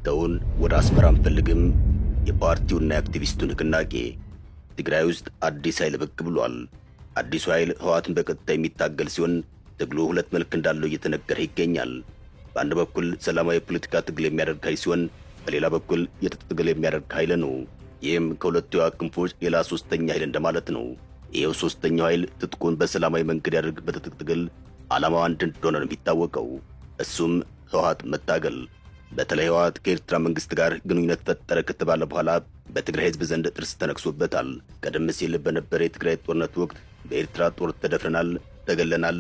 ተውን ወደ አስመራ አንፈልግም። የፓርቲውና የአክቲቪስቱ ንቅናቄ ትግራይ ውስጥ አዲስ ኃይል ብቅ ብሏል። አዲሱ ኃይል ህወሓትን በቀጥታ የሚታገል ሲሆን ትግሉ ሁለት መልክ እንዳለው እየተነገረ ይገኛል። በአንድ በኩል ሰላማዊ የፖለቲካ ትግል የሚያደርግ ኃይል ሲሆን፣ በሌላ በኩል የትጥቅ ትግል የሚያደርግ ኃይል ነው። ይህም ከሁለቱ የህወሓት ክንፎች ሌላ ሶስተኛ ኃይል እንደማለት ነው። ይሄው ሶስተኛው ኃይል ትጥቁን በሰላማዊ መንገድ ያደርግ በትጥቅ ትግል ዓላማው አንድ እንደሆነ ነው የሚታወቀው። እሱም ህወሓት መታገል። በተለይ ህወሓት ከኤርትራ መንግስት ጋር ግንኙነት ፈጠረ ከተባለ በኋላ በትግራይ ህዝብ ዘንድ ጥርስ ተነክሶበታል። ቀደም ሲል በነበረ የትግራይ ጦርነት ወቅት በኤርትራ ጦር ተደፍረናል፣ ተገለናል፣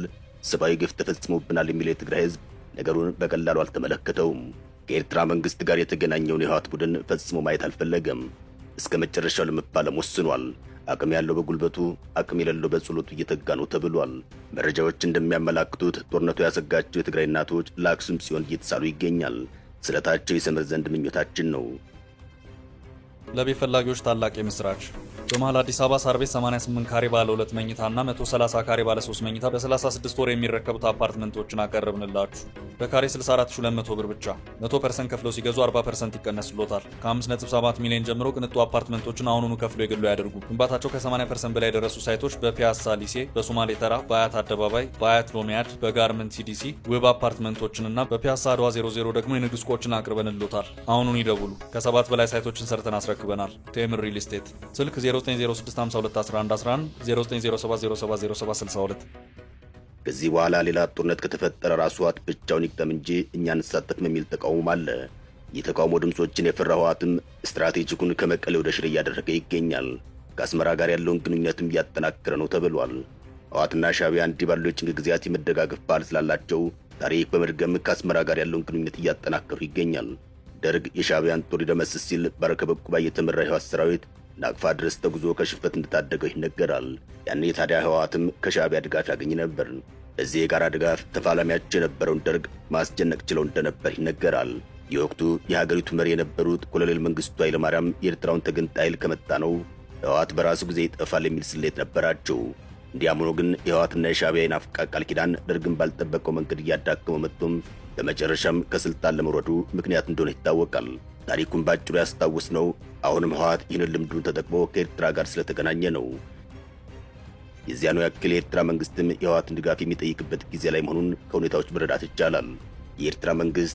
ሰብአዊ ግፍ ተፈጽሞብናል የሚለው የትግራይ ህዝብ ነገሩን በቀላሉ አልተመለከተውም። ከኤርትራ መንግስት ጋር የተገናኘውን የህወሓት ቡድን ፈጽሞ ማየት አልፈለገም። እስከ መጨረሻው ለመፋለም ወስኗል። አቅም ያለው በጉልበቱ፣ አቅም የሌለው በጸሎቱ እየተጋ ነው ተብሏል። መረጃዎች እንደሚያመላክቱት ጦርነቱ ያሰጋቸው የትግራይ እናቶች ለአክሱም ጽዮን እየተሳሉ ይገኛል። ስለታቸው ይሰምር ዘንድ ምኞታችን ነው። ለቤት ፈላጊዎች ታላቅ የምስራች! በመሃል አዲስ አበባ ሳር ቤት 88 ካሬ ባለ 2 መኝታ እና 130 ካሬ ባለ 3 መኝታ በ36 ወር የሚረከቡት አፓርትመንቶችን አቀረብንላችሁ። በካሬ 64200 ብር ብቻ 100% ከፍለው ሲገዙ 40% ይቀነስሎታል። ከ5.7 ሚሊዮን ጀምሮ ቅንጡ አፓርትመንቶችን አሁኑኑ ከፍለው የግሉ ያደርጉ። ግንባታቸው ከ80% በላይ የደረሱ ሳይቶች በፒያሳ ሊሴ፣ በሶማሌ ተራ፣ በአያት አደባባይ፣ በአያት ሎሚያድ፣ በጋርመንት ሲዲሲ ውብ አፓርትመንቶችንና በፒያሳ አድዋ 00 ደግሞ የንግድ ሱቆችን አቅርበንሎታል። አሁኑን ይደውሉ። ከ7 በላይ ሳይቶችን ሰርተን አስረክበናል። ቴምር ሪል ስቴት ስልክ 0906521111 0907070762 ከዚህ በኋላ ሌላ ጦርነት ከተፈጠረ ራሱ ህወሓት ብቻውን ይቅጠም እንጂ እኛ እንሳተፍም የሚል ተቃውሞ አለ። የተቃውሞ ድምጾችን የፈራ ህወሓትም ስትራቴጂኩን ከመቀሌ ወደ ሽሬ እያደረገ ይገኛል። ከአስመራ ጋር ያለውን ግንኙነትም እያጠናከረ ነው ተብሏል። ህወሓትና ሻዕቢያ እንዲህ ባሉ የጭንቅ ጊዜያት የመደጋገፍ ባህል ስላላቸው ታሪክ በመድገም ከአስመራ ጋር ያለውን ግንኙነት እያጠናከሩ ይገኛል። ደርግ የሻዕቢያን ጦር ይደመስስ ሲል በረከበ ዕቁባይ የተመራ የህወሓት ሰራዊት ናቅፋ ድረስ ተጉዞ ከሽንፈት እንደታደገው ይነገራል። ያኔ ታዲያ ህወሓትም ከሻዕቢያ ድጋፍ ያገኝ ነበር። በዚህ የጋራ ድጋፍ ተፋላሚያቸው የነበረውን ደርግ ማስጨነቅ ችለው እንደነበር ይነገራል። የወቅቱ የሀገሪቱ መሪ የነበሩት ኮሎኔል መንግስቱ ኃይለማርያም የኤርትራውን ተገንጣይ ኃይል ከመጣ ነው ህወሓት በራሱ ጊዜ ይጠፋል የሚል ስሌት ነበራቸው። እንዲያም ሆኖ ግን የህወሓትና የሻዕቢያ የናፍቃ ቃል ኪዳን ደርግን ባልጠበቀው መንገድ እያዳከመው መጥቶም በመጨረሻም ከስልጣን ለመውረዱ ምክንያት እንደሆነ ይታወቃል። ታሪኩን ባጭሩ ያስታውስ ነው። አሁንም ህወሓት ይህንን ልምዱን ተጠቅሞ ከኤርትራ ጋር ስለተገናኘ ነው። የዚያኑ ያክል የኤርትራ መንግስትም የህወሓትን ድጋፍ የሚጠይቅበት ጊዜ ላይ መሆኑን ከሁኔታዎች መረዳት ይቻላል። የኤርትራ መንግስት